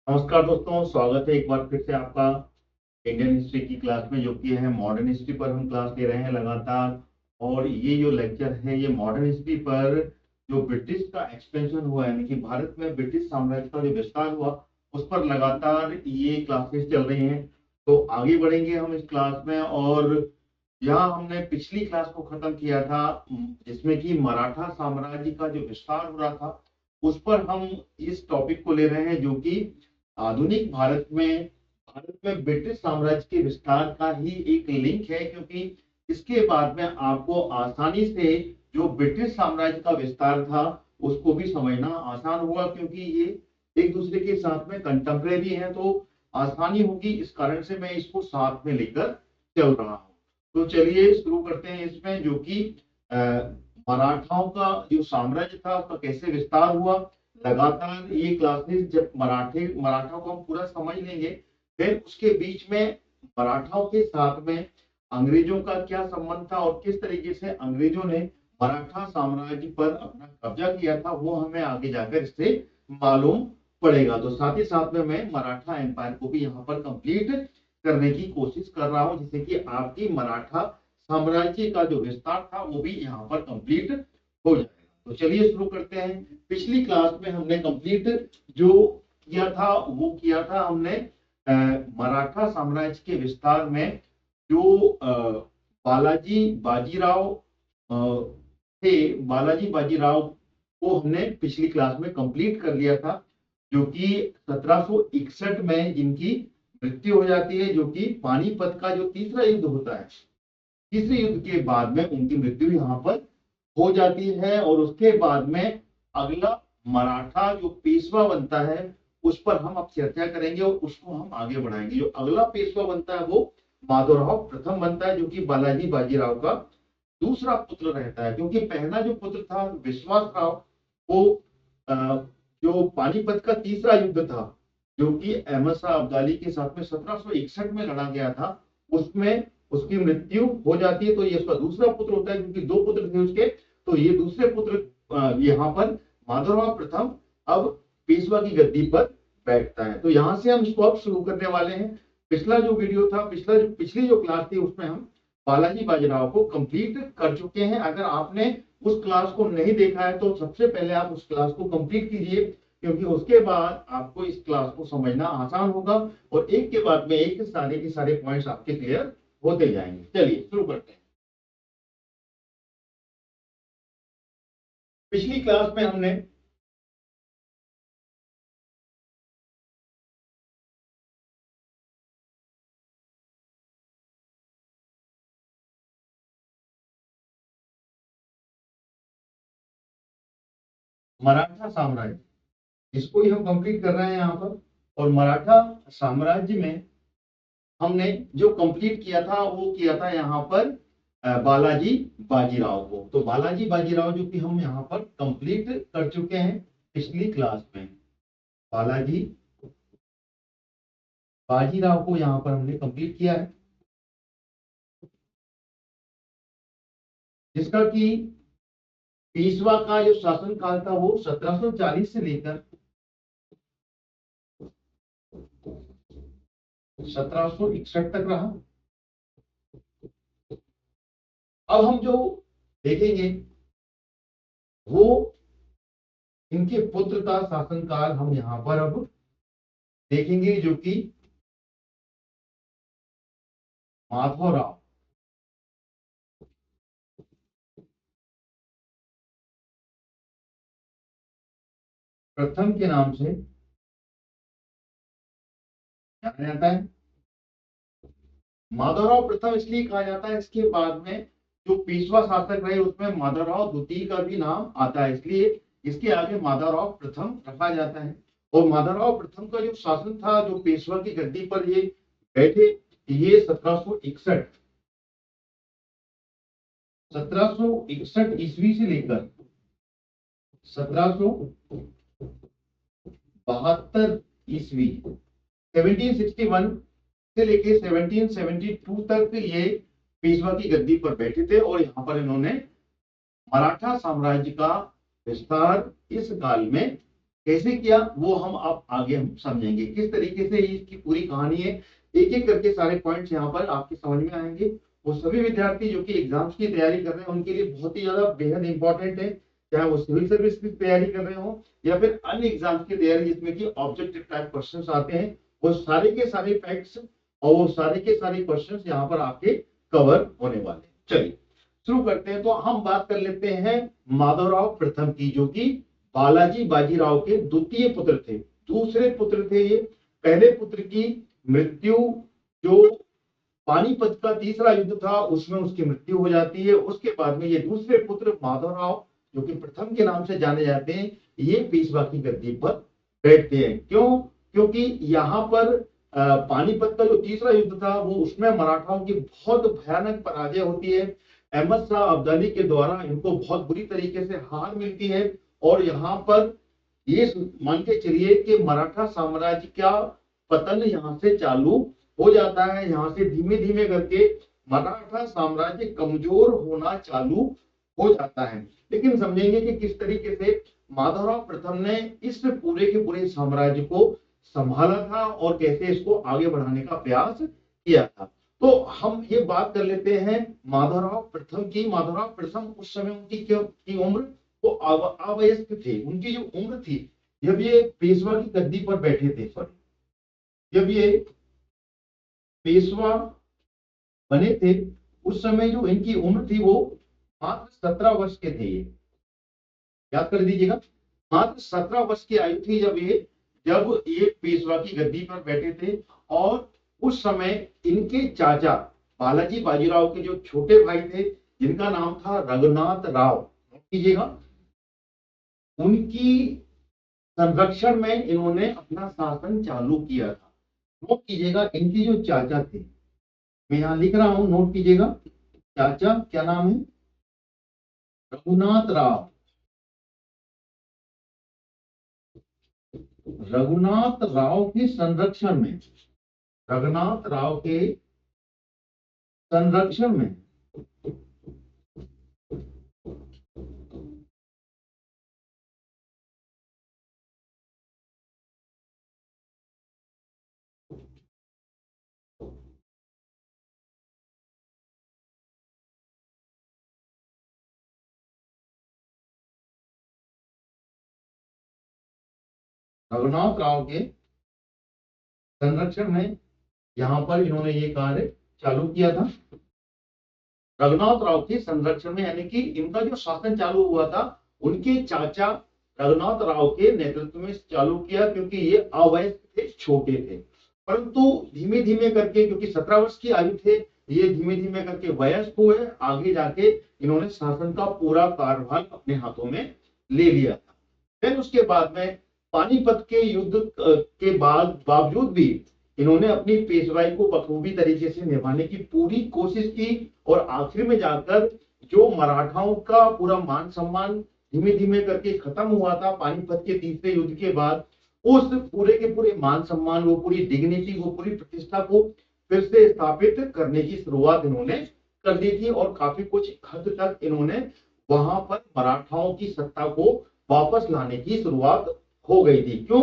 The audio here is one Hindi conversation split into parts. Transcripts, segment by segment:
नमस्कार दोस्तों, स्वागत है एक बार फिर से आपका इंडियन हिस्ट्री की क्लास में, जो कि है मॉडर्न हिस्ट्री पर हम क्लास ले रहे हैं लगातार। और ये जो लेक्चर है ये मॉडर्न हिस्ट्री पर जो ब्रिटिश का एक्सपेंशन हुआ, यानी कि भारत में ब्रिटिश साम्राज्य का जो विस्तार हुआ, उस पर लगातार ये क्लासेस चल रही हैं। तो आगे बढ़ेंगे हम इस क्लास में। और यहाँ हमने पिछली क्लास को खत्म किया था, जिसमें कि मराठा साम्राज्य का जो विस्तार हो रहा था उस पर हम इस टॉपिक को ले रहे हैं, जो कि आधुनिक भारत में ब्रिटिश साम्राज्य के विस्तार का ही एक लिंक है। क्योंकि इसके बाद में आपको आसानी से जो ब्रिटिश साम्राज्य का विस्तार था उसको भी समझना आसान हुआ, क्योंकि ये एक दूसरे के साथ में कंटेम्परेरी है, तो आसानी होगी। इस कारण से मैं इसको साथ में लेकर चल रहा हूँ। तो चलिए शुरू करते हैं इसमें, जो कि मराठाओं का जो साम्राज्य था उसका कैसे विस्तार हुआ। लगातार ये क्लासेस जब मराठाओं को हम पूरा समझ लेंगे, फिर उसके बीच में मराठाओं के साथ में अंग्रेजों का क्या संबंध था और किस तरीके से अंग्रेजों ने मराठा साम्राज्य पर अपना कब्जा किया था, वो हमें आगे जाकर इससे मालूम पड़ेगा। तो साथ ही साथ में मैं मराठा एम्पायर को भी यहाँ पर कंप्लीट करने की कोशिश कर रहा हूँ, जिससे कि आपकी मराठा साम्राज्य का जो विस्तार था वो भी यहाँ पर कंप्लीट हो जाएगा। तो चलिए शुरू करते हैं। पिछली क्लास में हमने कंप्लीट जो किया था वो किया था हमने मराठा साम्राज्य के विस्तार में जो बालाजी बाजीराव थे। बालाजी बाजीराव को हमने पिछली क्लास में कंप्लीट कर लिया था, जो कि 1761 में जिनकी मृत्यु हो जाती है, जो कि पानीपत का जो तीसरा युद्ध होता है, तीसरे युद्ध के बाद में उनकी मृत्यु यहाँ पर हो जाती है। और उसके बाद में अगला मराठा जो पेशवा बनता है उस पर हम अब चर्चा करेंगे और उसको हम आगे बढ़ाएंगे। जो अगला पेशवा बनता है वो माधवराव प्रथम बनता है, जो कि बालाजी बाजीराव का दूसरा पुत्र रहता है। क्योंकि पहला जो पुत्र था विश्वास राव, वो जो पानीपत का तीसरा युद्ध था, जो कि अहमद शाह अब्दाली के साथ में 1761 में लड़ा गया था, उसमें उसकी मृत्यु हो जाती है। तो ये उसका दूसरा पुत्र होता है, क्योंकि दो पुत्र थे उसके। तो ये दूसरे पुत्र यहाँ पर माधवराव प्रथम अब पेशवा की गद्दी पर बैठता है। तो यहाँ से हम इसको अब शुरू करने वाले हैं। पिछला जो वीडियो था, पिछली जो क्लास थी, उसमें हम बालाजी बाजीराव को कंप्लीट कर चुके हैं। अगर आपने उस क्लास को नहीं देखा है तो सबसे पहले आप उस क्लास को कंप्लीट कीजिए, क्योंकि उसके बाद आपको इस क्लास को समझना आसान होगा और एक के बाद में एक सारे के सारे पॉइंट्स आपके क्लियर होते जाएंगे। चलिए शुरू करते हैं। पिछली क्लास में हमने मराठा साम्राज्य, इसको ही हम कंप्लीट कर रहे हैं यहाँ पर। और मराठा साम्राज्य में हमने जो कंप्लीट किया था वो किया था यहाँ पर बालाजी बाजीराव को। तो बालाजी बाजीराव जो कि हम यहाँ पर कंप्लीट कर चुके हैं पिछली क्लास में। बालाजी बाजीराव को यहाँ पर हमने कंप्लीट किया है, जिसका कि पेशवा का जो शासन काल था वो 1740 से लेकर 1761 तक रहा। अब हम जो देखेंगे वो इनके पुत्र का शासनकाल हम यहाँ पर अब देखेंगे, जो कि माधवराव प्रथम के नाम से जाना जाता है। माधवराव प्रथम इसलिए कहा जाता है, इसके बाद में जो पेशवा शासक रहे उसमें माधवराव द्वितीय का भी नाम आता है, इसलिए इसके आगे माधवराव प्रथम रखा जाता है। और माधवराव प्रथम का जो शासन था, जो पेशवा की गद्दी पर ये बैठे, ये 1761 ईस्वी से लेकर 1772 ईस्वी, 1761 से लेके 1772 तक ये पेशवा की गद्दी पर बैठे थे। और यहाँ पर इन्होंने मराठा साम्राज्य का विस्तार इस काल में कैसे किया वो आप आगे हम समझेंगे किस तरीके से इसकी पूरी कहानी है। एक एक करके सारे पॉइंट्स यहाँ पर आपके समझ में आएंगे। वो सभी विद्यार्थी जो कि एग्जाम्स की तैयारी कर रहे हैं उनके लिए बहुत ही ज्यादा बेहद इंपॉर्टेंट है, चाहे वो सिविल सर्विस की तैयारी कर रहे हो या फिर अन्य एग्जाम्स की तैयारी जिसमें कि ऑब्जेक्टिव टाइप क्वेश्चंस आते हैं। वो सारे के सारे फैक्ट्स और वो सारे के सारे क्वेश्चंस यहाँ पर आपके कवर होने वाले हैं। चलिए शुरू करते हैं। तो हम बात कर लेते हैं माधवराव प्रथम की, जो कि बालाजी बाजीराव के द्वितीय पुत्र थे, दूसरे पुत्र थे ये। पहले पुत्र की मृत्यु, जो पानीपत का तीसरा युद्ध था उसमें उसकी मृत्यु हो जाती है। उसके बाद में ये दूसरे पुत्र माधवराव जो कि प्रथम के नाम से जाने जाते हैं, ये पेशवा की गद्दी पर बैठते हैं। क्यों? क्योंकि यहाँ पर पानीपत का जो तीसरा युद्ध था वो उसमें मराठाओं की बहुत भयानक पराजय होती है। अहमद शाह अब्दाली के द्वारा इनको बहुत बुरी तरीके से हार मिलती है और यहाँ पर ये मान के चलिए कि मराठा साम्राज्य का पतन यहाँ से चालू हो जाता है। यहाँ से धीमे धीमे करके मराठा साम्राज्य कमजोर होना चालू हो जाता है। लेकिन समझेंगे कि किस तरीके से माधवराव प्रथम ने इस पूरे के पूरे साम्राज्य को संभाला था और कैसे इसको आगे बढ़ाने का प्रयास किया था। तो हम ये बात कर लेते हैं माधवराव प्रथम की। माधवराव प्रथम उस समय उनकी की उम्र वो अवयस्क थे। उनकी जो उम्र थी जब ये पेशवा की गद्दी पर बैठे थे, जब ये पेशवा बने थे, उस समय जो इनकी उम्र थी वो मात्र 17 वर्ष के थे। ये याद कर दीजिएगा, मात्र 17 वर्ष की आयु थी जब ये पेशवा की गद्दी पर बैठे थे। और उस समय इनके चाचा बालाजी बाजीराव के जो छोटे भाई थे जिनका नाम था रघुनाथ राव, नोट कीजिएगा, उनकी संरक्षण में इन्होंने अपना शासन चालू किया था। नोट कीजिएगा, इनके जो चाचा थे, मैं यहां लिख रहा हूं, नोट कीजिएगा, चाचा क्या नाम है? रघुनाथ राव। रघुनाथ राव के संरक्षण में, रघुनाथ राव के संरक्षण में रघुनाथ राव के संरक्षण में यहां पर इन्होंने ये कार्य चालू किया था। रघुनाथ राव के संरक्षण में यानी कि इनका जो शासन चालू हुआ था उनके चाचा रघुनाथ राव के नेतृत्व में चालू किया, क्योंकि ये अवयस्क थे, छोटे थे। परंतु धीमे धीमे करके, क्योंकि 17 वर्ष की आयु थे, ये धीमे धीमे करके वयस्क हुए। आगे जाके इन्होंने शासन का पूरा कार्यभार अपने हाथों में ले लिया था। फिर उसके बाद में पानीपत के युद्ध के बावजूद भी इन्होंने अपनी पेशवाई को बखूबी तरीके से निभाने की पूरी कोशिश की और आखिर में जाकर जो मराठाओं का पूरा मान सम्मान धीमे धीमे करके खत्म हुआ था पानीपत के तीसरे युद्ध के बाद, उस पूरे के पूरे मान सम्मान, वो पूरी डिग्निटी, वो पूरी प्रतिष्ठा को फिर से स्थापित करने की शुरुआत इन्होंने कर दी थी। और काफी कुछ हद तक इन्होंने वहां पर मराठाओं की सत्ता को वापस लाने की शुरुआत हो गई थी। क्यों?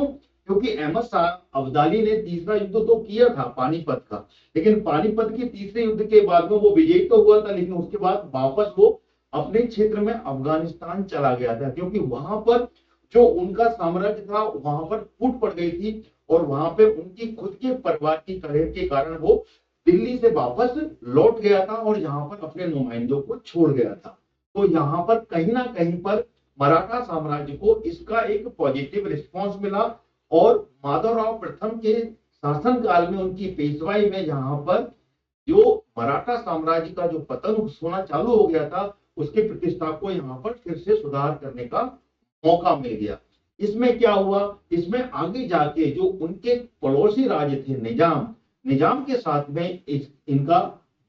क्योंकि अहमद शाह अब्दाली ने तीसरा युद्ध तो किया था पानीपत का, लेकिन पानीपत के तीसरे युद्ध के बाद में वो विजयी तो हुआ था, लेकिन उसके बाद वापस वो अपने क्षेत्र में अफगानिस्तान चला गया था, क्योंकि वहां पर जो उनका साम्राज्य था वहां पर फूट पड़ गई थी और वहां पे उनकी खुद के परिवार की कलह के कारण वो दिल्ली से वापस लौट गया था और यहाँ पर अपने नुमाइंदों को छोड़ गया था। तो यहाँ पर कहीं ना कहीं पर मराठा साम्राज्य को इसका एक पॉजिटिव रिस्पॉन्स मिला और माधवराव प्रथम के शासनकाल में उनकी पेशवाई में यहाँ पर जो मराठा साम्राज्य का जो पतन होना चालू हो गया था उसके प्रतिष्ठा को यहाँ पर फिर से सुधार करने का मौका मिल गया। इसमें क्या हुआ, इसमें आगे जाके जो उनके पड़ोसी राज्य थे निजाम के साथ में इनका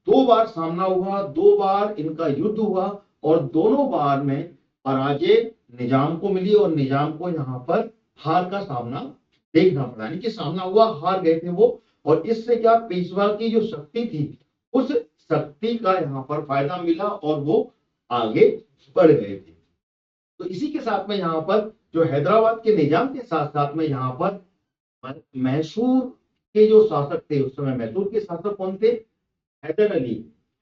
2 बार सामना हुआ, 2 बार इनका युद्ध हुआ और दोनों बार में पराजय निजाम को मिली और निजाम को यहाँ पर हार का सामना देखना पड़ा, यानी कि सामना हुआ, हार गए थे वो। और इससे क्या, पेशवा की जो शक्ति थी उस शक्ति का यहाँ पर फायदा मिला और वो आगे बढ़ गए थे। तो इसी के साथ में यहाँ पर जो हैदराबाद के निजाम के साथ साथ में यहाँ पर मैसूर के जो शासक थे, उस समय मैसूर के शासक कौन थे? हैदर अली।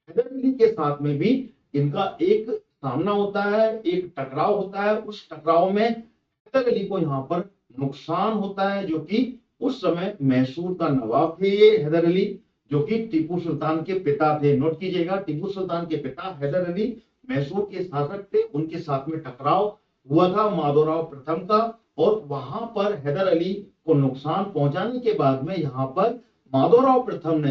हैदर अली के साथ में भी इनका एक सामना होता है, एक टकराव होता है। उस टकराव में हैदर अली को यहाँ पर नुकसान होता है, जो कि उस समय मैसूर का नवाब थे ये हैदर अली, जो कि टीपू सुल्तान के पिता थे। नोट कीजिएगा, टीपू सुल्तान के पिता हैदर अली मैसूर के शासक थे। उनके साथ में टकराव हुआ था माधवराव प्रथम का, और वहां पर हैदर अली को नुकसान पहुंचाने के बाद में यहाँ पर माधवराव प्रथम ने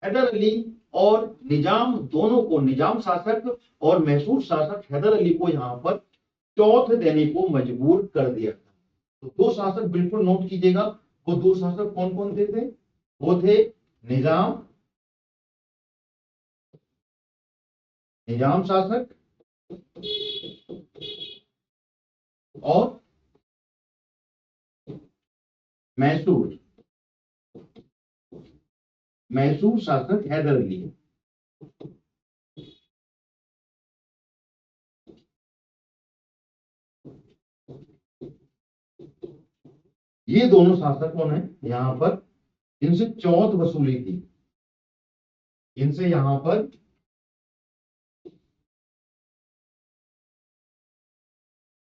हैदर अली और निजाम दोनों को, निजाम शासक और मैसूर शासक हैदर अली को यहाँ पर चौथ देने को मजबूर कर दिया था। तो दो शासक बिल्कुल नोट कीजिएगा, वो दो शासक कौन कौन थे? वो थे निजाम शासक और मैसूर शासक हैदर अली। ये दोनों शासकों ने यहाँ पर इनसे चौथ वसूली थी। इनसे यहाँ पर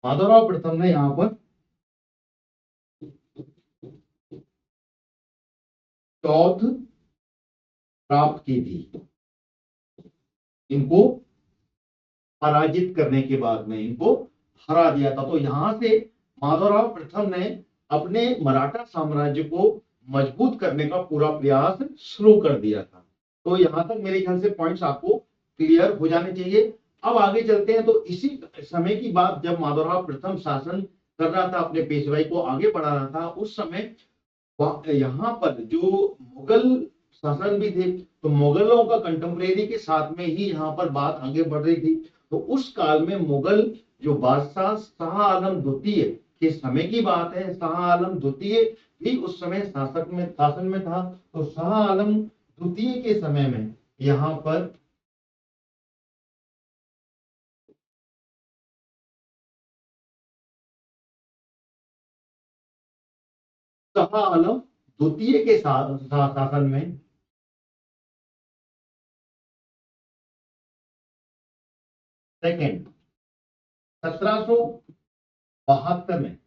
माधवराव प्रथम ने यहाँ पर चौथ प्राप्त की थी। इनको पराजित करने के बाद में इनको हरा दिया था। तो यहां से माधवराव प्रथम ने अपने मराठा साम्राज्य को मजबूत करने का पूरा प्रयास शुरू कर दिया था। तो यहां तक मेरे ख्याल से पॉइंट्स आपको क्लियर हो जाने चाहिए। अब आगे चलते हैं। तो इसी समय की बात, जब माधवराव प्रथम शासन कर रहा था, अपने पेशवाई को आगे बढ़ा रहा था, उस समय यहाँ पर जो मुगल शासन भी थे, तो मुगलों का कंटेम्परेरी के साथ में ही यहाँ पर बात आगे बढ़ रही थी। तो उस काल में मुगल जो बादशाह शाह आलम द्वितीय के समय की बात है, शाह आलम द्वितीय भी उस समय शासन में था। तो शाह आलम द्वितीय के समय में यहाँ पर शाह आलम द्वितीय के शासन में सेकेंड 1772 में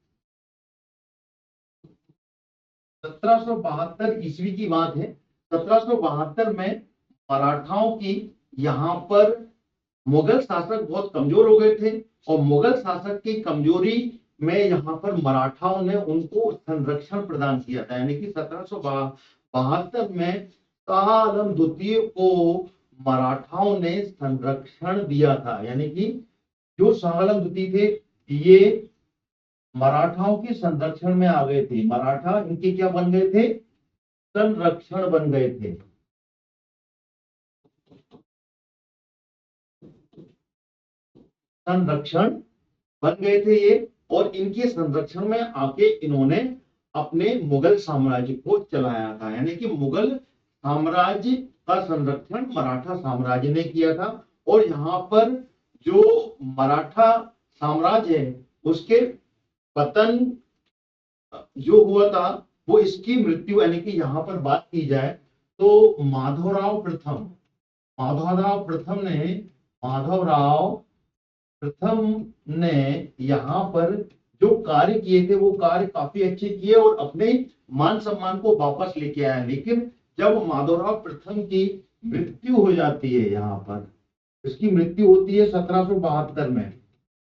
1772 ईस्वी की बात है। 1772 में मराठाओं की यहाँ पर मुगल शासक बहुत कमजोर हो गए थे, और मुगल शासक की कमजोरी में यहाँ पर मराठाओं ने उनको संरक्षण प्रदान किया था। यानी कि 1772 में शाह आलम द्वितीय को मराठाओं ने संरक्षण दिया था। यानी कि जो शाह आलम द्वितीय थे, ये मराठाओं के संरक्षण में आ गए थे। मराठा इनके क्या बन गए थे? संरक्षण बन गए थे। संरक्षण बन गए थे ये, और इनके संरक्षण में आके इन्होंने अपने मुगल साम्राज्य को चलाया था। यानी कि मुगल साम्राज्य का संरक्षण मराठा साम्राज्य ने किया था। और यहाँ पर जो मराठा साम्राज्य है, उसके पतन जो हुआ था, वो इसकी मृत्यु, यानी कि यहाँ पर बात की जाए तो माधवराव प्रथम ने यहाँ पर जो कार्य किए थे, वो कार्य काफी अच्छे किए और अपने मान सम्मान को वापस लेके आया। लेकिन जब माधवराव प्रथम की मृत्यु हो जाती है, यहाँ पर इसकी मृत्यु होती है 1772 में।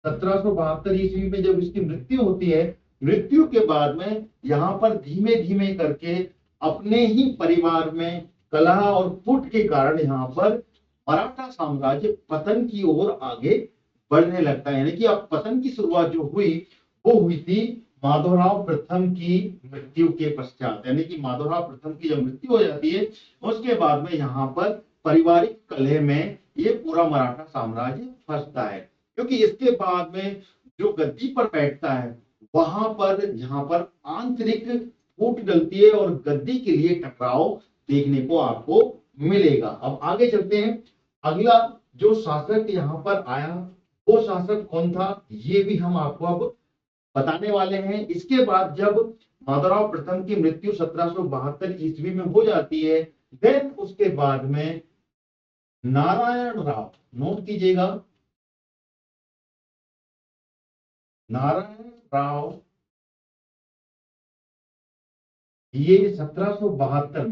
1772 ईस्वी में जब इसकी मृत्यु होती है, मृत्यु के बाद में यहाँ पर धीमे धीमे करके अपने ही परिवार में कलह और फूट के कारण यहाँ पर मराठा साम्राज्य पतन की ओर आगे बढ़ने लगता है। यानी कि अब पतन की शुरुआत जो हुई, वो हुई थी माधवराव प्रथम की मृत्यु के पश्चात। यानी कि माधवराव प्रथम की जब मृत्यु हो जाती है, उसके बाद में यहाँ पर पारिवारिक कलह में ये पूरा मराठा साम्राज्य फंसता है। क्योंकि इसके बाद में जो गद्दी पर बैठता है, वहां पर यहाँ पर आंतरिक फूट डलती है और गद्दी के लिए टकराव देखने को आपको मिलेगा। अब आगे चलते हैं। अगला जो शासक यहाँ पर आया, वो शासक कौन था ये भी हम आपको अब बताने वाले हैं। इसके बाद जब माधवराव प्रथम की मृत्यु 1772 ईस्वी में हो जाती है, देन उसके बाद में नारायण राव, नोट कीजिएगा, नारायण राव ये 1772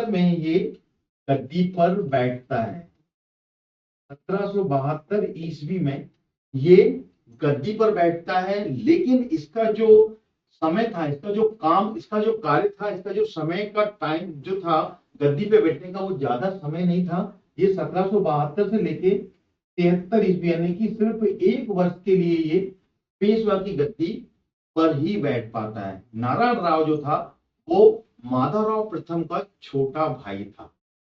में ये गद्दी पर बैठता है। 1772 ईस्वी में ये गद्दी पर बैठता है, लेकिन इसका जो समय था, इसका जो काम, इसका जो कार्य था, इसका जो समय का टाइम जो था गद्दी पे बैठने का, वो ज्यादा समय नहीं था। ये 1772 से लेके 73 ईस्वी यानी कि सिर्फ 1 वर्ष के लिए ये पेशवा की गद्दी पर ही बैठ पाता है। नारायण राव जो था वो माधवराव प्रथम का छोटा भाई था।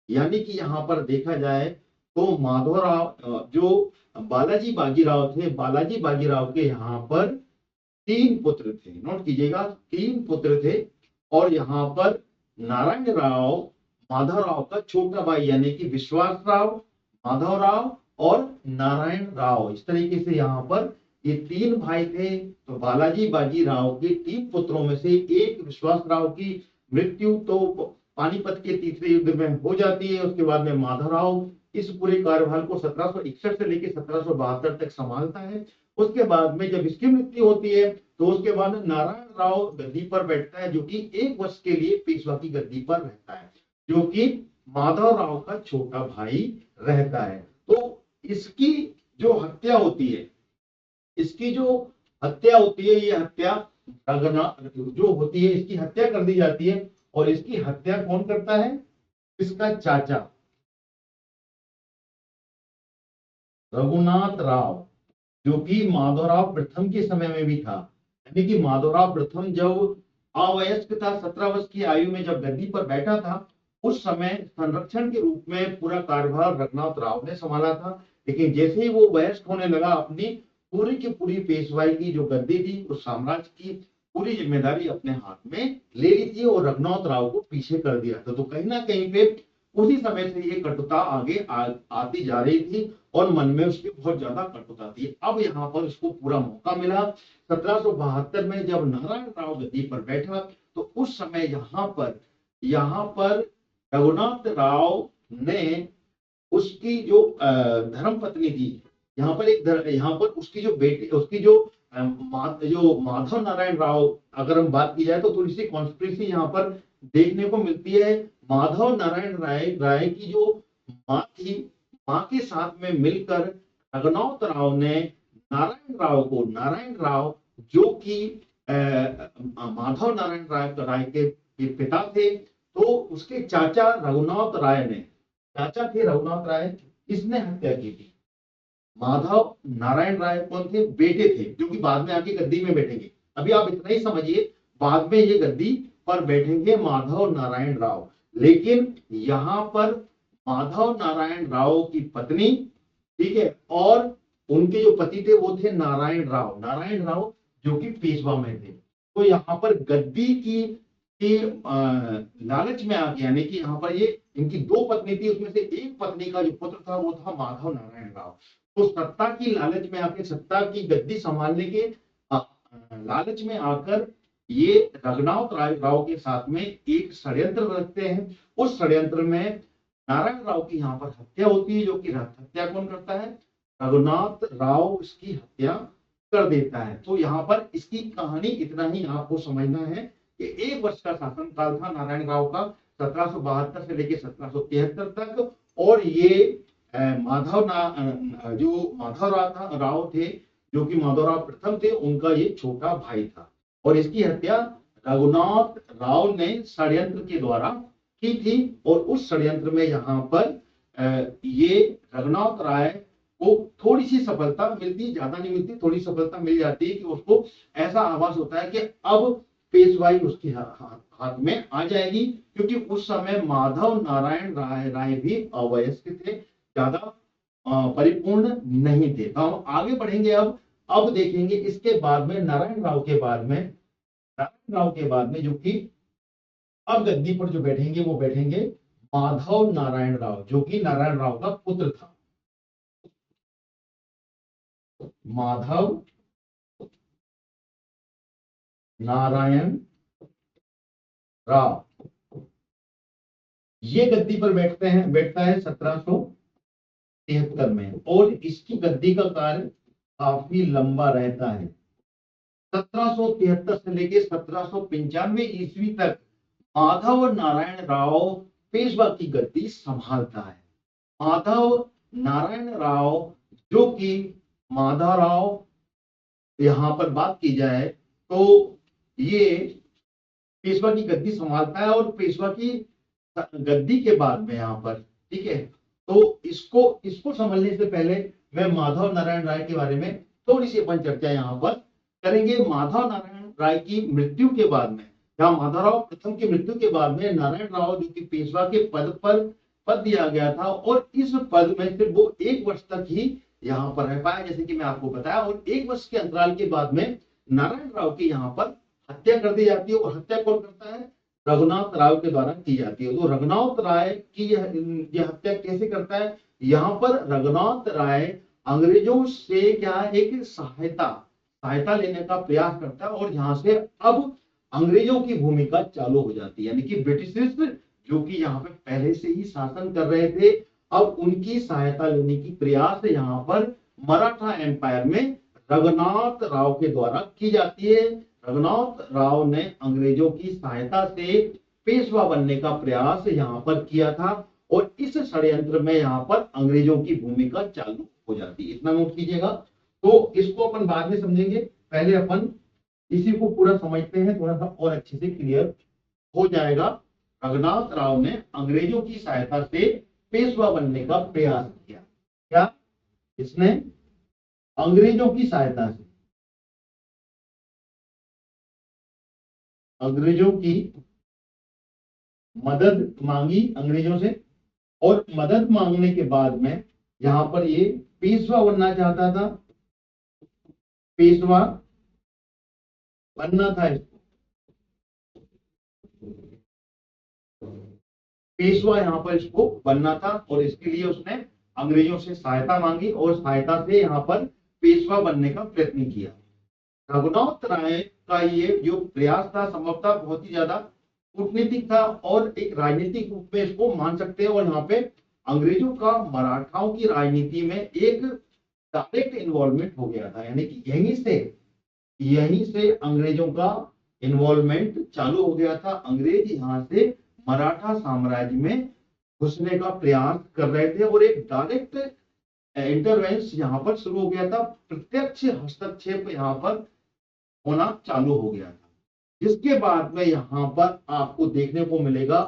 यानी कि यहाँ पर देखा जाए तो माधवराव जो बालाजी बाजीराव थे, बालाजी बाजीराव के यहाँ पर 3 पुत्र थे, नोट कीजिएगा 3 पुत्र थे। और यहाँ पर नारायण राव माधवराव का छोटा भाई यानी कि विश्वास राव, माधवराव और नारायण राव, इस तरीके से यहाँ पर ये 3 भाई थे। तो बालाजी बाजीराव के 3 पुत्रों में से एक विश्वास राव की मृत्यु तो पानीपत के तीसरे युद्ध में हो जाती है। उसके बाद में माधवराव इस पूरे कार्यभार को 1761 से लेकर 1772 तक संभालता है। उसके बाद में जब इसकी मृत्यु होती है तो उसके बाद नारायण राव गद्दी पर बैठता है, जो कि 1 वर्ष के लिए पेशवा की गद्दी पर रहता है, जो कि माधवराव का छोटा भाई रहता है। तो इसकी जो हत्या होती है, इसकी जो हत्या होती है, ये हत्या जो होती है, इसकी हत्या कर दी जाती है। और इसकी हत्या कौन करता है? इसका चाचा रघुनाथ राव, जो कि माधवराव प्रथम के समय में भी था। यानी कि माधवराव प्रथम जब अवयस्क था, 17 वर्ष की आयु में जब गद्दी पर बैठा था, उस समय संरक्षण के रूप में पूरा कार्यभार रघुनाथ राव ने संभाला था। लेकिन जैसे ही वो वयस्क होने लगा, अपनी पूरी की पूरी पेशवाई की जो गद्दी थी, उस साम्राज्य की पूरी जिम्मेदारी अपने हाथ में ले ली थी और रघुनाथ राव को पीछे कर दिया था। तो कहीं ना कहीं पे उसी समय से ये कटुता आगे आती जा रही थी और मन में उसकी बहुत ज्यादा कटुता थी। अब यहाँ पर उसको पूरा मौका मिला। 1772 में जब नारायण राव गद्दी पर बैठा तो उस समय यहाँ पर रघुनाथ राव ने उसकी जो धर्म पत्नी थी, यहाँ पर उसकी जो बेटी, उसकी जो जो माधव नारायण राव, अगर हम बात की जाए तो थोड़ी सी कॉन्स्पिरेसी यहाँ पर देखने को मिलती है। माधव नारायण राय की जो माँ थी, माँ के साथ में मिलकर रघुनाथ राव ने नारायण राव जो कि माधव नारायण राय के पिता थे, तो उसके चाचा रघुनाथ राय इसने हत्या की थी। माधव नारायण राय कौन थे? बेटे थे, जो कि बाद में आके गद्दी में बैठेंगे। अभी आप इतना ही समझिए, बाद में ये गद्दी पर बैठेंगे माधव नारायण राव। लेकिन यहाँ पर माधव नारायण राव की पत्नी, ठीक है, और उनके जो पति थे वो थे नारायण राव जो कि पेशवा में थे। तो यहाँ पर गद्दी की लालच में आके, यानी कि यहाँ पर ये इनकी 2 पत्नी थी, उसमें से एक पत्नी का जो पुत्र था वो था माधव नारायण राव। तो सत्ता की लालच में आके, सत्ता की गद्दी संभालने के लालच में आकर ये रघुनाथ राव के साथ में एक षड्यंत्र रचते हैं। उस षड्यंत्र में नारायण राव की यहाँ पर हत्या होती है, जो कि हत्या कौन करता है? रघुनाथ राव इसकी हत्या कर देता है। तो यहाँ पर इसकी कहानी इतना ही आपको समझना है कि 1 वर्ष का शासनकाल था नारायण राव का, 1772 से लेकर 1773 तक। और ये माधव राव थे, जो कि माधवराव प्रथम थे, उनका ये छोटा भाई था। और इसकी हत्या रघुनाथ राव ने षड्यंत्र के द्वारा की थी। और उस षड्यंत्र में यहाँ पर ये रघुनाथ राय को थोड़ी सी सफलता मिलती, ज्यादा नहीं मिलती, थोड़ी सफलता मिल जाती है कि उसको ऐसा आभास होता है कि अब पेशवाई उसके हाथ में आ जाएगी, क्योंकि उस समय माधव नारायण राय भी अवयस्क थे, ज्यादा परिपूर्ण नहीं थे। तो हम आगे बढ़ेंगे। अब देखेंगे इसके बाद में नारायण राव के बाद में जो कि अब गद्दी पर जो बैठेंगे वो बैठेंगे माधव नारायण राव, जो कि नारायण राव का पुत्र था। माधव नारायण राव ये गद्दी पर बैठता है 1773 में, और इसकी गद्दी का कार्य काफी लंबा रहता है। 1773 से लेकर 1795 ईस्वी तक माधव नारायण राव पेशवा की गद्दी संभालता है। माधव नारायण राव, जो कि माधवराव यहाँ पर बात की जाए तो ये पेशवा की गद्दी संभालता है, और पेशवा की गद्दी के बाद में यहाँ पर, ठीक है, तो इसको समझने से पहले मैं माधव नारायण राय के बारे में थोड़ी सी अपन चर्चा यहाँ पर करेंगे। माधव नारायण राय की मृत्यु के बाद में, या माधवराव प्रथम की मृत्यु के बाद में, नारायण राव जो कि पेशवा के पद दिया गया था, और इस पद में सिर्फ वो 1 वर्ष तक ही यहाँ पर रह पाया, जैसे कि मैं आपको बताया, और 1 वर्ष के अंतराल के बाद में नारायण राव की यहाँ पर हत्या कर दी जाती है। और हत्या कौन करता है? रघुनाथ राव के द्वारा की जाती है। तो रघुनाथ राय की यह हत्या कैसे करता है? यहाँ पर रघुनाथ राय अंग्रेजों से क्या एक सहायता लेने का प्रयास करता है, और यहाँ से अब अंग्रेजों की भूमिका चालू हो जाती है, यानी कि ब्रिटिश जो कि यहाँ पे पहले से ही शासन कर रहे थे, अब उनकी सहायता लेने की प्रयास यहाँ पर मराठा एम्पायर में रघुनाथ राव के द्वारा की जाती है। रघुनाथ राव ने अंग्रेजों की सहायता से पेशवा बनने का प्रयास यहाँ पर किया था, और इस षड्यंत्र में यहाँ पर अंग्रेजों की भूमिका चालू हो जाती है। इतना नोट कीजिएगा। तो इसको अपन बाद में समझेंगे, पहले अपन इसी को पूरा समझते हैं, थोड़ा सा और अच्छे से क्लियर हो जाएगा। रघुनाथ राव ने अंग्रेजों की सहायता से पेशवा बनने का प्रयास किया। क्या इसने अंग्रेजों की सहायता से अंग्रेजों की मदद मांगी अंग्रेजों से, और मदद मांगने के बाद में यहां पर ये पेशवा बनना चाहता था, पेशवा बनना था इसको, पेशवा यहां पर इसको बनना था, और इसके लिए उसने अंग्रेजों से सहायता मांगी, और सहायता से यहां पर पेशवा बनने का प्रयत्न किया। रघुनाथ राय का ये जो प्रयास था संभवतः बहुत ही ज्यादा कूटनीतिक था, और एक राजनीतिक रूप में इसको मान सकते हैं। और यहाँ पे अंग्रेजों का मराठाओं की राजनीति में एक डायरेक्ट इन्वॉल्वमेंट हो गया था, यानी कि यहीं से अंग्रेजों का इन्वॉल्वमेंट चालू हो गया था। अंग्रेज यहाँ से मराठा साम्राज्य में घुसने का प्रयास कर रहे थे, और एक डायरेक्ट इंटरवेंस यहाँ पर शुरू हो गया था, प्रत्यक्ष हस्तक्षेप यहाँ पर होना चालू हो गया था। जिसके बाद में यहाँ पर आपको देखने को मिलेगा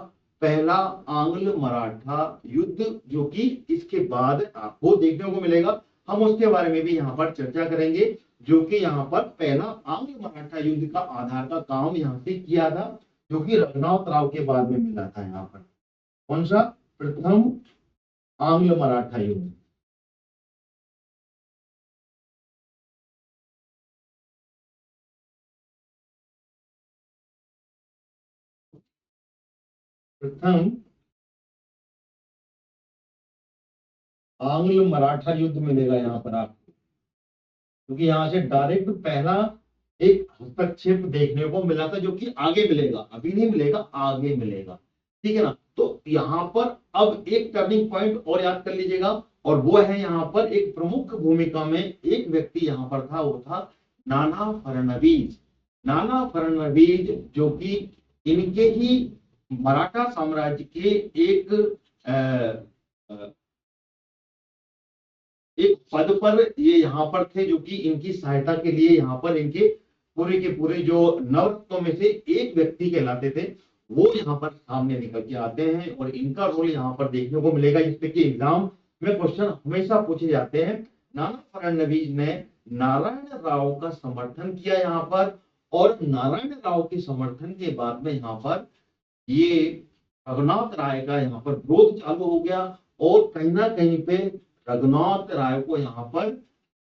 पहला आंग्ल मराठा युद्ध, जो कि इसके बाद आपको देखने को मिलेगा। हम उसके बारे में भी यहाँ पर चर्चा करेंगे, जो कि यहाँ पर पहला आंग्ल मराठा युद्ध का आधार का काम यहाँ से किया था, जो कि रघुनाथ राव के बाद में मिला था। यहाँ पर कौन सा? प्रथम आंग्ल मराठा युद्ध। प्रथम आंग्ल मराठा युद्ध मिलेगा यहाँ पर आपको, क्योंकि यहाँ से डायरेक्ट पहला एक हस्तक्षेप देखने को मिला था, जो कि आगे मिलेगा, अभी नहीं मिलेगा, आगे मिलेगा। ठीक है ना? तो यहाँ पर अब एक टर्निंग पॉइंट और याद कर लीजिएगा, और वो है यहाँ पर एक प्रमुख भूमिका में एक व्यक्ति यहाँ पर था, वो था नाना फडणवीस। नाना फडणवीस जो कि इनके ही मराठा साम्राज्य के एक पद पर ये यहाँ पर थे, जो कि इनकी सहायता के लिए यहाँ पर इनके पूरे के पूरे जो नवरत्नों में से एक व्यक्ति कहलाते थे, वो यहाँ पर सामने निकल के आते हैं, और इनका रोल यहाँ पर देखने को मिलेगा, जिसपे कि एग्जाम में क्वेश्चन हमेशा पूछे जाते हैं। नाना फडणवीस ने नारायण राव का समर्थन किया यहाँ पर, और नारायण राव के समर्थन के बाद में यहाँ पर ये रघुनाथ राय का यहाँ पर विरोध चालू हो गया, और कहीं ना कहीं पे रघुनाथ राय को यहाँ पर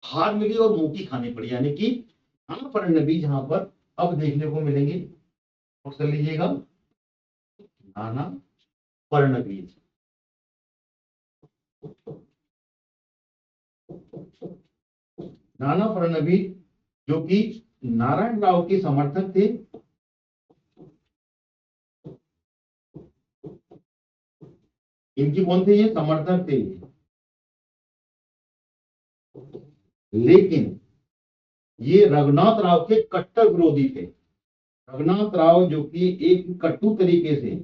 हार मिली और मुंह की खानी पड़ी, यानी कि नाना फडणवीस यहाँ पर अब देखने को मिलेंगे। और कर लीजिएगा नाना फडणवीस। नाना फडणवीस जो कि नारायण राव के समर्थक थे, इनकी कौन थे, ये समर्थक थे, लेकिन ये रघुनाथ राव के कट्टर विरोधी थे। रघुनाथ राव जो कि एक कटु तरीके से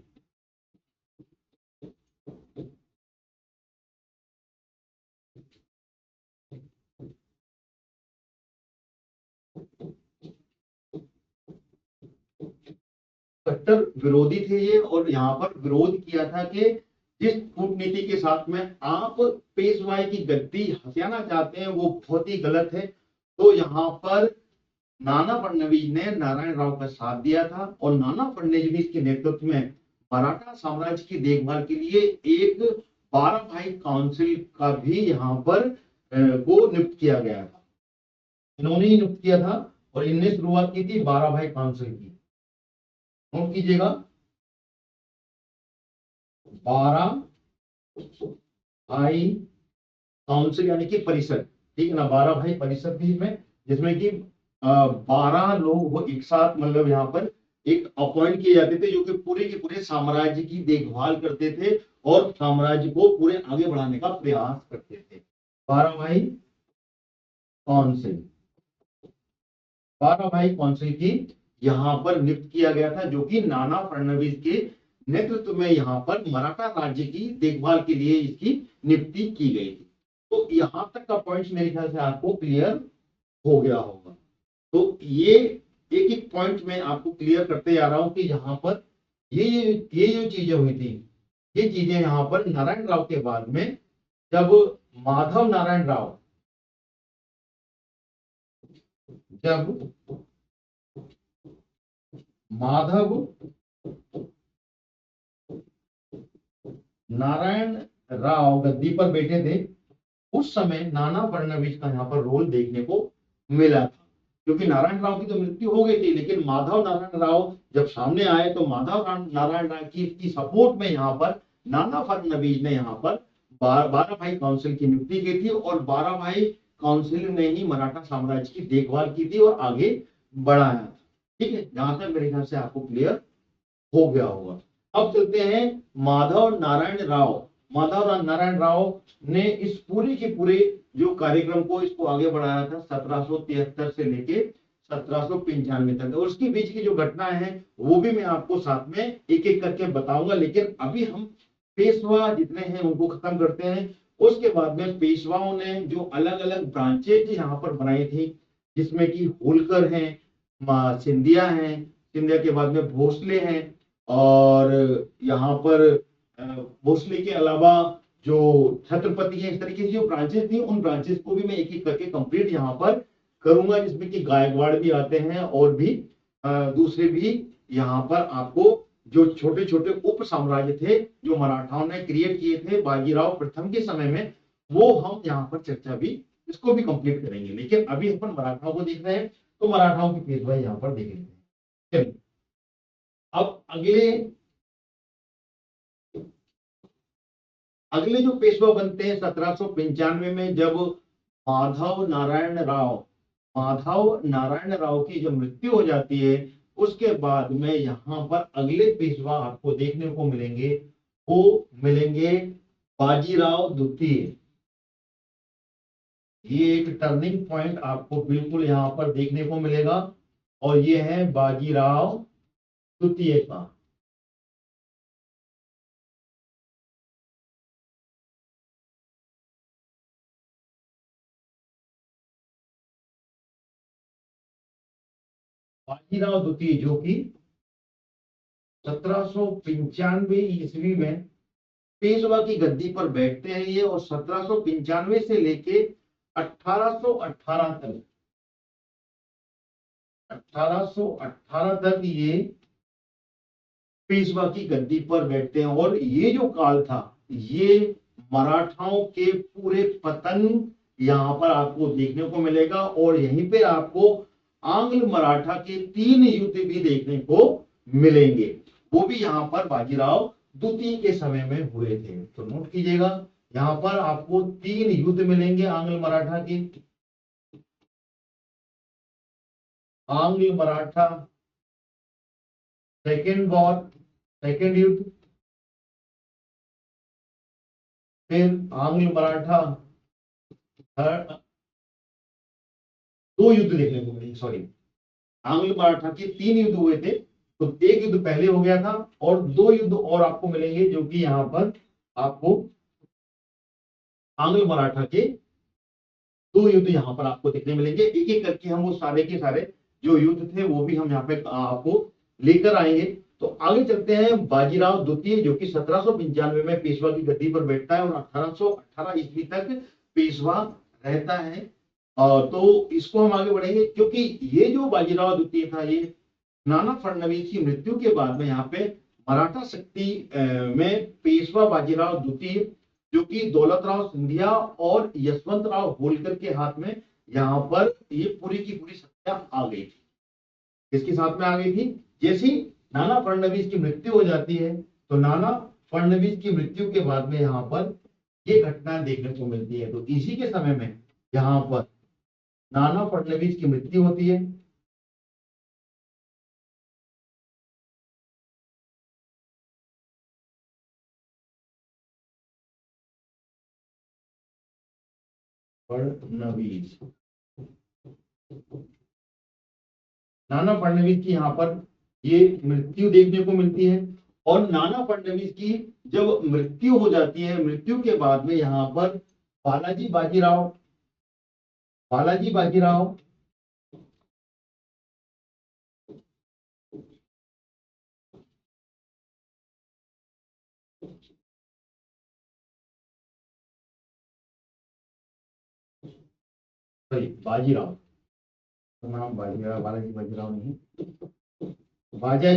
कट्टर विरोधी थे ये, और यहाँ पर विरोध किया था कि जिस कूटनीति के साथ में आप पेशवाई की गद्दी हथियाना चाहते हैं वो बहुत ही गलत है। तो यहाँ पर नाना फडणवीस ने नारायण राव का साथ दिया था, और नाना फडणवीस के नेतृत्व में मराठा साम्राज्य की देखभाल के लिए एक 12 भाई काउंसिल का भी यहाँ पर को नियुक्त किया गया था। इन्होंने ही नियुक्त किया था, और इनने शुरुआत की थी 12 भाई काउंसिल की। नोट कीजिएगा, 12 भाई काउंसिल यानी कि परिषद, ठीक है ना, 12 भाई परिषद थी इसमें, जिसमें कि 12 लोग वो एक साथ मतलब यहाँ पर एक अपॉइंट किए जाते थे, जो कि पूरे के पूरे साम्राज्य की देखभाल करते थे और साम्राज्य को पूरे आगे बढ़ाने का प्रयास करते थे। 12 भाई काउंसिल, 12 भाई काउंसिल की यहाँ पर नियुक्त किया गया था, जो कि नाना फडणवीस के नेतृत्व में यहाँ पर मराठा राज्य की देखभाल के लिए इसकी नियुक्ति की गई थी। तो यहां तक का पॉइंट मेरे ख्याल से आपको क्लियर हो गया होगा। तो ये एक एक पॉइंट में आपको क्लियर करते जा रहा हूं कि यहाँ पर ये जो चीजें हुई थी, ये चीजें यहाँ पर नारायण राव के बाद में, जब माधव नारायण राव, जब माधव नारायण राव गद्दी पर बैठे थे, उस समय नाना फडणवीस का यहाँ पर रोल देखने को मिला था, क्योंकि नारायण राव की तो मृत्यु हो गई थी, लेकिन माधव नारायण राव जब सामने आए तो माधव नारायण राव की सपोर्ट में यहाँ पर नाना फडणवीस ने यहाँ पर 12 भाई काउंसिल की नियुक्ति की थी, और 12 भाई काउंसिल ने ही मराठा साम्राज्य की देखभाल की थी और आगे बढ़ाया था। ठीक है, जहां तक मेरे ख्याल से आपको क्लियर हो गया होगा। अब चलते हैं माधव नारायण राव। माधव नारायण राव ने इस पूरे के पूरे जो कार्यक्रम को इसको आगे बढ़ाया था 1773 से लेके 1795 तक, और उसके बीच की जो घटनाएं हैं वो भी मैं आपको साथ में एक एक करके बताऊंगा। लेकिन अभी हम पेशवा जितने हैं उनको खत्म करते हैं। उसके बाद में पेशवाओं ने जो अलग अलग ब्रांचेज यहाँ पर बनाई थी, जिसमें कि होलकर हैं, सिंधिया हैं, सिंधिया के बाद में भोसले हैं, और यहाँ पर भोसले के अलावा जो छत्रपति है, इस तरीके की जो ब्रांचेस थी, उन ब्रांचेस को भी मैं एक एक करके कंप्लीट यहाँ पर करूंगा, जिसमें कि गायकवाड़ भी आते हैं और भी दूसरे भी यहाँ पर आपको जो छोटे छोटे उप साम्राज्य थे जो मराठाओं ने क्रिएट किए थे बाजीराव प्रथम के समय में, वो हम यहाँ पर चर्चा भी इसको भी कंप्लीट करेंगे। लेकिन अभी अपन मराठाओं को देख रहे हैं, तो मराठाओं की पेशवाई यहाँ पर देख लेते हैं। चलिए, अब अगले जो पेशवा बनते हैं 1795 में, जब माधव नारायण राव की जब मृत्यु हो जाती है, उसके बाद में यहाँ पर अगले पेशवा आपको देखने को मिलेंगे, वो मिलेंगे बाजीराव द्वितीय। ये एक टर्निंग पॉइंट आपको बिल्कुल यहाँ पर देखने को मिलेगा, और ये है बाजीराव द्वितीय का। बाजीराव द्वितीय जो कि 1795 ईस्वी में पेशवा की गद्दी पर बैठते हैं ये, और 1795 से लेके 1818 तक 1818 तक ये पेशवा की गद्दी पर बैठते हैं। और ये जो काल था, ये मराठाओं के पूरे पतन यहाँ पर आपको देखने को मिलेगा, और यहीं पे आपको आंग्ल मराठा के 3 युद्ध भी देखने को मिलेंगे, वो भी यहाँ पर बाजीराव द्वितीय के समय में हुए थे। तो नोट कीजिएगा, यहाँ पर आपको 3 युद्ध मिलेंगे आंग्ल मराठा के। आंग्ल मराठा सेकेंड वॉर, सेकेंड युद्ध, फिर आंग्ल मराठा थर्ड, 2 युद्ध देखने को मिलेंगे। सॉरी, आंग्ल मराठा के 3 युद्ध हुए थे, तो 1 युद्ध पहले हो गया था और 2 युद्ध और आपको मिलेंगे, जो कि यहाँ पर आपको आंग्ल मराठा के 2 युद्ध यहाँ पर आपको देखने मिलेंगे। एक एक करके हम वो सारे के सारे जो युद्ध थे वो भी हम यहाँ पे आपको लेकर आएंगे। तो आगे चलते हैं, बाजीराव द्वितीय जो कि 1795 में पेशवा की गद्दी पर बैठता है और 1818 ईस्वी तक पेशवा रहता है। तो इसको हम आगे बढ़ेंगे, क्योंकि ये जो बाजीराव द्वितीय था, ये नाना फडणवीस की मृत्यु के बाद में यहाँ पे मराठा शक्ति में पेशवा बाजीराव द्वितीय जो कि दौलतराव सिंधिया और यशवंतराव होलकर के हाथ में यहाँ पर ये पूरी की पूरी सत्ता आ गई थी। किसके साथ में आ गई थी? जैसी नाना फडणवीस की मृत्यु हो जाती है, तो नाना फडणवीस की मृत्यु के बाद में यहाँ पर ये घटना देखने को मिलती है। तो इसी के समय में यहाँ पर नाना फडणवीस की मृत्यु होती है। फडणवीस, नाना फडणवीस की यहाँ पर ये मृत्यु देखने को मिलती है। और नाना फडणवीस की जब मृत्यु हो जाती है, मृत्यु के बाद में यहाँ पर बालाजी बाजीराव, बालाजी बाजीराव सॉरी बाजीराव, नाम बाजीराव, बालाजी बाजीराव नहीं,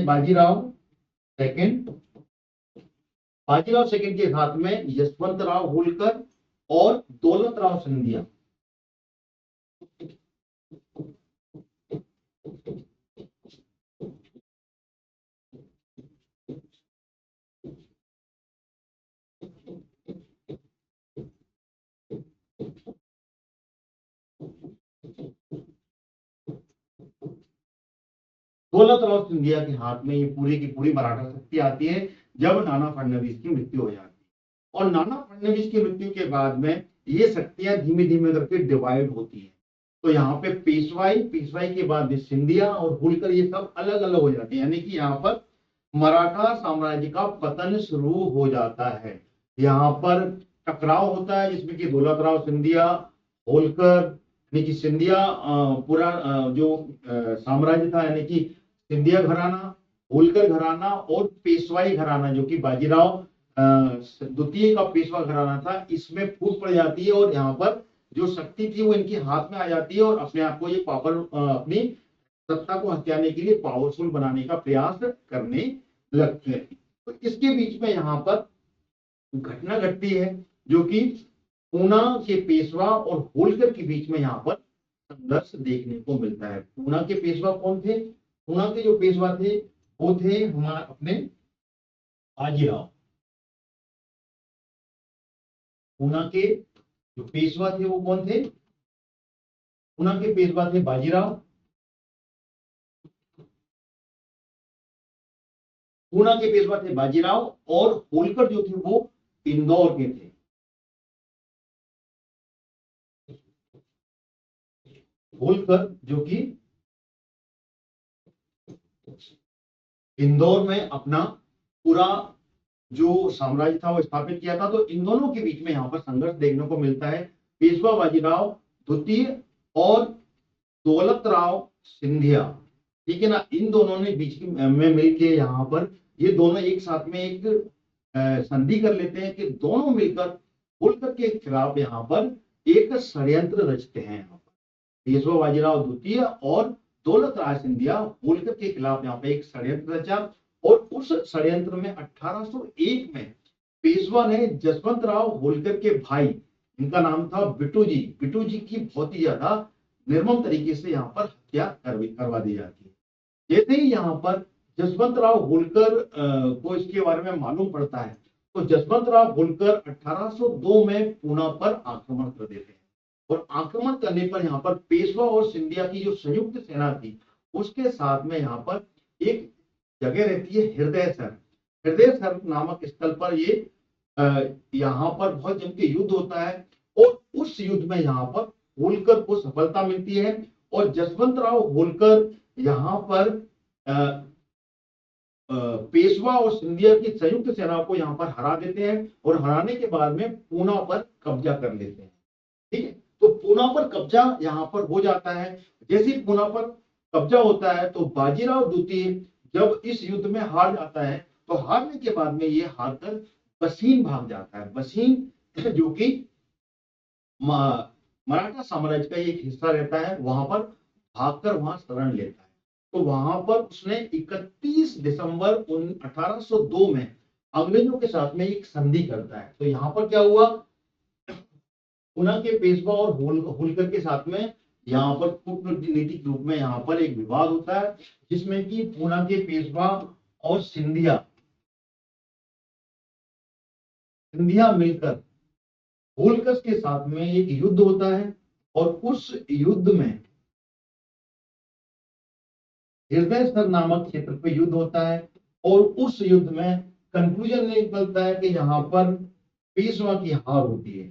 बाजीराव सेकंड, बाजीराव सेकंड के साथ में यशवंतराव होलकर और दौलतराव सिंधिया। दौलतराव सिंधिया के हाथ में ये पूरी की पूरी मराठा शक्ति आती है जब नाना फडणवीस की मृत्यु हो जाती है। और नाना फडणवीस की मृत्यु के बाद में ये शक्तियां धीमे धीमे करके डिवाइड होती है। तो यहाँ पे पेशवाई, पेशवाई के बाद सिंधिया और होलकर ये सब अलग अलग हो जाते हैं, यानी कि यहाँ पर मराठा साम्राज्य का पतन शुरू हो जाता है। यहाँ पर टकराव होता है जिसमें कि दौलतराव सिंधिया, होलकर, यानी कि सिंधिया पूरा जो साम्राज्य था, यानी कि सिंधिया घराना, होलकर घराना और पेशवाई घराना जो कि बाजीराव द्वितीय का पेशवा घराना था, इसमें फूट पड़ जाती है। और यहाँ पर जो शक्ति थी वो इनके हाथ में आ जाती है और अपने आप को ये पावर, अपनी सत्ता को हथियाने के लिए पावरफुल बनाने का प्रयास करने लगते हैं। तो इसके बीच में यहाँ पर घटना घटती है जो कि पूना के पेशवा और होलकर के बीच में यहाँ पर संघर्ष देखने को मिलता है। पूना के पेशवा कौन थे? पूना के जो पेशवा थे वो थे हमारे अपने बाजीराव। पूना के जो पेशवा थे वो कौन थे? पूना के पेशवा थे बाजीराव। पूना के पेशवा थे बाजीराव और होलकर जो थे वो इंदौर के थे। होलकर जो कि इंदौर में अपना पूरा जो साम्राज्य था वो स्थापित किया था। तो इन दोनों के बीच में यहाँ पर संघर्ष देखने को मिलता है। पेशवा बाजीराव द्वितीय और दौलतराव सिंधिया, ठीक है ना, इन दोनों ने बीच में मिलके यहाँ पर ये दोनों एक साथ में एक संधि कर लेते हैं कि दोनों मिलकर होलकर के खिलाफ यहाँ पर एक षड्यंत्र रचते हैं। यहाँ पर पेशवा बाजीराव द्वितीय और दौलतराव सिंधिया होलकर के खिलाफ यहाँ पे एक षड्यंत्र रचा। और उस षड्यंत्र में 1801 में पेशवा ने जसवंतराव होलकर के भाई, इनका नाम था बिट्टू जी, बिट्टू जी की बहुत ही ज्यादा निर्मम तरीके से यहाँ पर हत्या करवा दी जाती है। जैसे ही यहाँ पर जसवंतराव होलकर को इसके बारे में मालूम पड़ता है। तो जसवंतराव होलकर 1802 में पूना पर आक्रमण कर देते हैं और आक्रमण करने पर यहाँ पर पेशवा और सिंधिया की जो संयुक्त सेना थी उसके साथ में यहाँ पर एक जगह रहती है हृदयसर। हृदयसर नामक स्थल पर ये यहाँ पर बहुत जम के युद्ध होता है और उस युद्ध में यहाँ पर होलकर को सफलता मिलती है और जसवंतराव होलकर यहाँ पर पेशवा और सिंधिया की संयुक्त सेना को यहाँ पर हरा देते हैं और हराने के बाद में पूना पर कब्जा कर लेते हैं। ठीक है, तो पूना पर कब्जा यहाँ पर हो जाता है। जैसे ही पूना पर कब्जा होता है तो बाजीराव द्वितीय जब इस युद्ध में हार जाता है तो हारने के बाद में ये हारकर बसीन भाग जाता है। बसीन जो कि मराठा साम्राज्य का एक हिस्सा रहता है, वहां पर भागकर वहां शरण लेता है। तो वहां पर उसने 31 दिसंबर 1802 में अंग्रेजों के साथ में एक संधि करता है। तो यहाँ पर क्या हुआ, पूना के पेशवा और होलकर के साथ में यहाँ पर कूटनीतिक रूप में यहाँ पर एक विवाद होता है जिसमें कि पूना के पेशवा और सिंधिया मिलकर होलकर के साथ में एक युद्ध होता है और उस युद्ध में हृदयसर नामक क्षेत्र पे युद्ध होता है और उस युद्ध में कंक्लूजन निकलता है कि यहाँ पर पेशवा की हार होती है।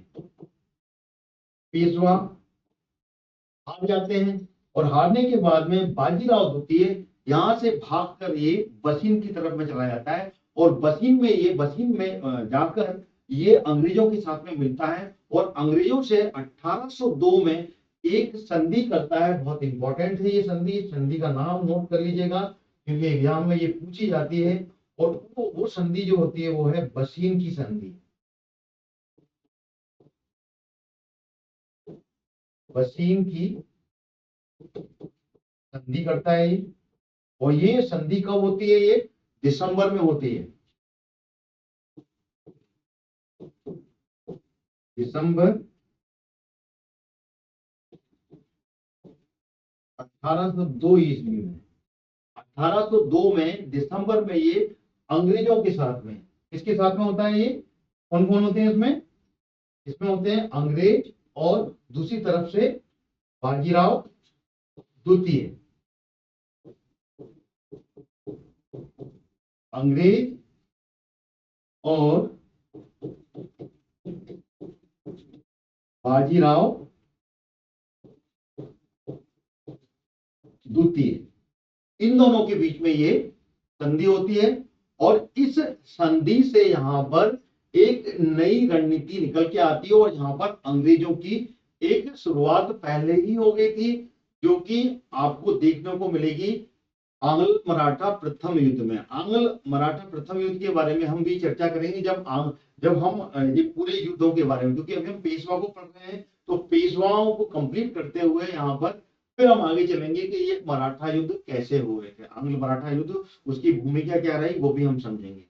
पेशवा हार जाते हैं और हारने के बाद में बाजीराव द्वितीय यहाँ से भागकर ये बसीन की तरफ में चला जाता है और बसीन में जाकर ये अंग्रेजों के साथ में मिलता है और अंग्रेजों से 1802 में एक संधि करता है। बहुत इंपॉर्टेंट है ये संधि का नाम नोट कर लीजिएगा क्योंकि एग्जाम में ये पूछी जाती है। और वो संधि जो होती है वो है बसीन की संधि। बसीन की संधि करता है ये, और ये संधि कब होती है, ये दिसंबर में होती है। दिसंबर 1802 ईस्वी में, 1802 में दिसंबर में ये अंग्रेजों के साथ में, किसके साथ में होता है ये, कौन कौन होते हैं इसमें, इसमें होते हैं अंग्रेज और दूसरी तरफ से बाजीराव द्वितीय। अंग्रेज और बाजीराव द्वितीय, इन दोनों के बीच में ये संधि होती है और इस संधि से यहाँ पर एक नई रणनीति निकल के आती है और यहाँ पर अंग्रेजों की एक शुरुआत पहले ही हो गई थी जो कि आपको देखने को मिलेगी आंग्ल मराठा प्रथम युद्ध में। आंग्ल मराठा प्रथम युद्ध के बारे में हम भी चर्चा करेंगे जब हम ये पूरे युद्धों के बारे में, क्योंकि अभी हम पेशवा को पढ़ रहे हैं तो पेशवाओं को कंप्लीट करते हुए यहाँ पर फिर हम आगे चलेंगे कि ये मराठा युद्ध कैसे हुए थे, आंग्ल मराठा युद्ध, उसकी भूमिका क्या रही वो भी हम समझेंगे।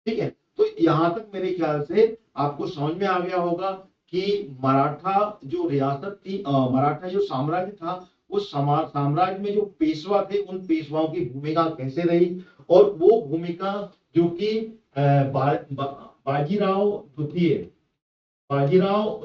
ठीक है, तो यहाँ तक मेरे ख्याल से आपको समझ में आ गया होगा कि मराठा जो रियासत थी, मराठा जो साम्राज्य था उस साम्राज्य में जो पेशवा थे उन पेशवाओं की भूमिका कैसे रही और वो भूमिका जो कि बाजीराव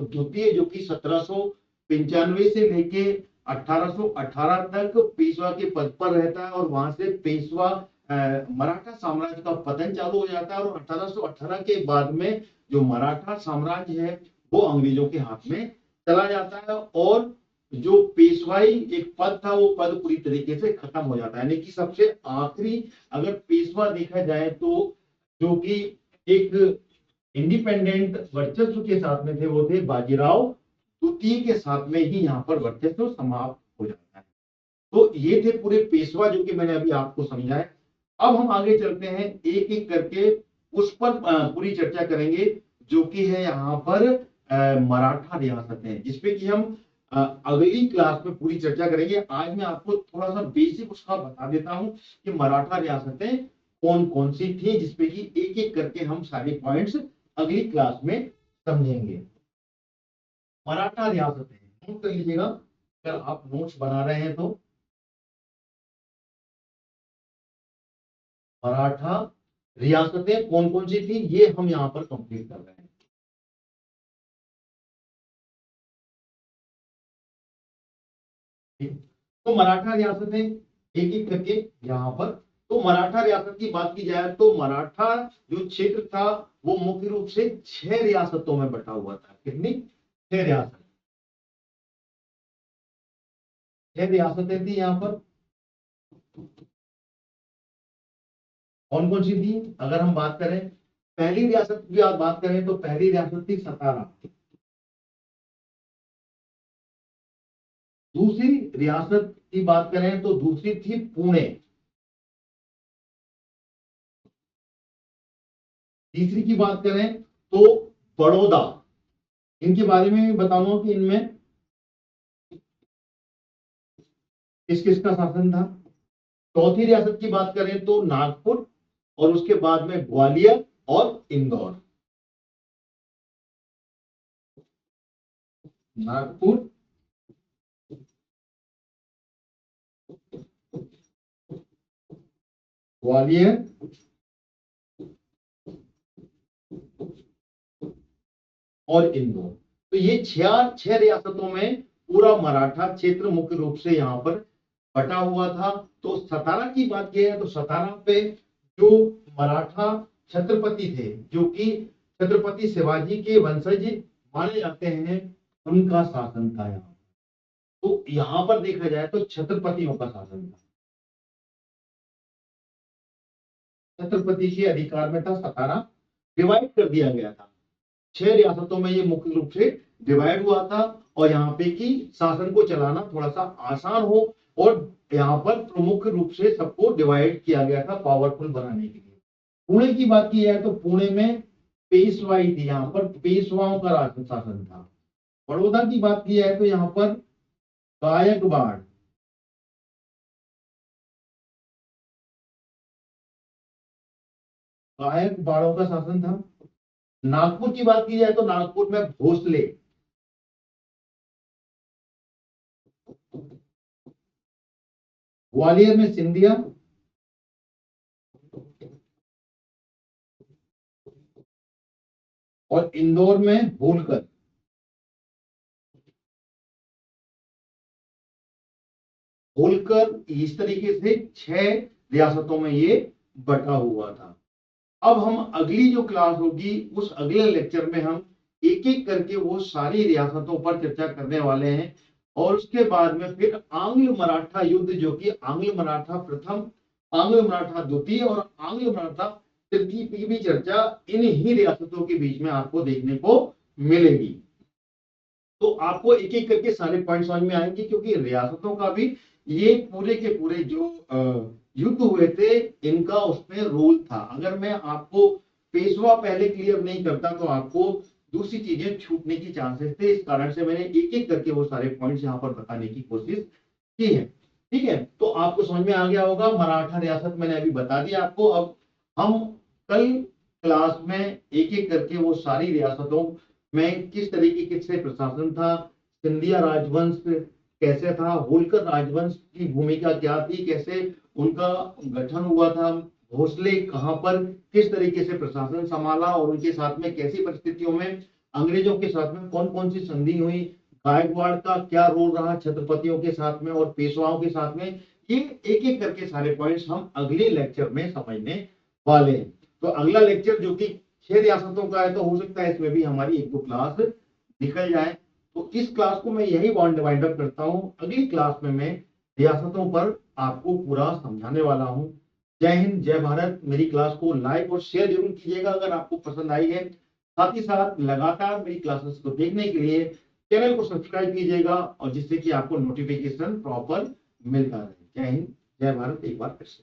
द्वितीय जो कि 1795 से लेके 1818 तक पेशवा के पद पर रहता है और वहां से पेशवा मराठा साम्राज्य का पतन चालू हो जाता है और 1818 के बाद में जो मराठा साम्राज्य है वो अंग्रेजों के हाथ में चला जाता है और जो पेशवाई एक पद था वो पद पूरी तरीके से खत्म हो जाता है। यानी कि सबसे आखिरी अगर पेशवा देखा जाए तो जो कि एक इंडिपेंडेंट वर्चस्व के साथ में थे वो थे बाजीराव द्वितीय के साथ में ही यहाँ पर वर्चस्व समाप्त हो जाता है। तो ये थे पूरे पेशवा जो कि मैंने अभी आपको समझाया। अब हम आगे चलते हैं एक एक करके उस पर पूरी चर्चा करेंगे जो कि है यहाँ पर मराठा रियासतें, जिसपे कि हम अगली क्लास में पूरी चर्चा करेंगे। आज मैं आपको थोड़ा सा बेसिक उसका बता देता हूँ कि मराठा रियासतें कौन कौन सी थी, जिसपे कि एक एक करके हम सारे पॉइंट्स अगली क्लास में समझेंगे। मराठा रियासतें नोट कर लीजिएगा अगर आप नोट्स बना रहे हैं तो। मराठा रियासतें कौन कौन सी थी ये हम यहाँ पर कंप्लीट कर रहे हैं। ठीक। तो मराठा रियासतें एक एक करके यहाँ पर, तो मराठा रियासत की बात की जाए तो मराठा जो क्षेत्र था वो मुख्य रूप से 6 रियासतों में बटा हुआ था। कितनी? 6 रियासत, 6 रियासतें थी यहाँ पर। कौन कौन सी थी? अगर हम बात करें पहली रियासत की बात करें तो पहली रियासत थी सतारा। दूसरी रियासत की बात करें तो दूसरी थी पुणे। तीसरी की बात करें तो बड़ौदा। इनके बारे में भी बताऊंगा कि इनमें किस किस का शासन था। चौथी रियासत की बात करें तो नागपुर, और उसके बाद में ग्वालियर और इंदौर। नागपुर, ग्वालियर और इंदौर। तो ये 6 रियासतों में पूरा मराठा क्षेत्र मुख्य रूप से यहाँ पर बटा हुआ था। तो सतारा की बात की है तो सतारा पे जो मराठा छत्रपति थे, जो कि छत्रपति शिवाजी के वंशज माने जाते हैं, उनका शासन था यहाँ। तो यहाँ पर देखा जाए तो छत्रपतियों का शासन था, छत्रपति के अधिकार में था सतारा। डिवाइड कर दिया गया था 6 रियासतों में, ये मुख्य रूप से डिवाइड हुआ था। और यहाँ पे की शासन को चलाना थोड़ा सा आसान हो, और यहाँ पर प्रमुख रूप से सबको डिवाइड किया गया था पावरफुल बनाने के लिए। पुणे की बात की जाए तो पुणे में पेशवाई थी, यहाँ पर पेशवाओं का शासन था। बड़ौदा की बात की जाए तो यहाँ पर गायकवाड़, गायकवाड़ों का शासन था। नागपुर की बात की जाए तो नागपुर में भोसले, ग्वालियर में सिंधिया, और इंदौर में होलकर। होलकर इस तरीके से 6 रियासतों में ये बटा हुआ था। अब हम अगली जो क्लास होगी उस अगले लेक्चर में हम एक एक करके वो सारी रियासतों पर चर्चा करने वाले हैं। और उसके बाद में फिर आंग्ल मराठा युद्ध, जो कि आंग्ल मराठा प्रथम, आंग्ल मराठा द्वितीय और आंग्ल मराठा तृतीय की भी चर्चा इन ही रियासतों के बीच में आपको देखने को मिलेगी। तो आपको एक एक करके सारे पॉइंट समझ में आएंगे, क्योंकि रियासतों का भी ये पूरे के पूरे जो युद्ध हुए थे इनका उसमें रोल था। अगर मैं आपको पेशवा पहले क्लियर नहीं करता तो आपको दूसरी चीजें छूटने की चांसेस थे। इस कारण से मैंने एक एक करके वो सारे पॉइंट्स यहाँ पर बताने की कोशिश की है। ठीक है, तो आपको समझ में आ गया होगा। मराठा रियासत मैंने अभी बता दिया आपको। अब हम कल क्लास में एक एक करके वो सारी रियासतों में किस तरीके से प्रशासन था, सिंधिया राजवंश कैसे था, होलकर राजवंश की भूमिका क्या थी, कैसे उनका गठन हुआ था, भोसले कहां पर किस तरीके से प्रशासन संभाला, और उनके साथ में कैसी परिस्थितियों में अंग्रेजों के साथ में कौन कौन सी संधि हुई, गायकवाड़ का क्या रोल रहा छत्रपतियों के साथ में और पेशवाओं के साथ में, ये एक एक करके सारे पॉइंट्स हम अगले लेक्चर में समझने वाले हैं। तो अगला लेक्चर जो कि 6 रियासतों का है, तो हो सकता है इसमें भी हमारी एक दो क्लास निकल जाए। तो इस क्लास को मैं यही वाइंड अप करता हूं। अगली क्लास में मैं रियासतों पर आपको पूरा समझाने वाला हूं। जय हिंद, जय भारत। मेरी क्लास को लाइक और शेयर जरूर कीजिएगा अगर आपको पसंद आई है। साथ ही साथ लगातार मेरी क्लासेस को देखने के लिए चैनल को सब्सक्राइब कीजिएगा, और जिससे कि आपको नोटिफिकेशन प्रॉपर मिलता रहे। जय हिंद, जय भारत। एक बार फिर से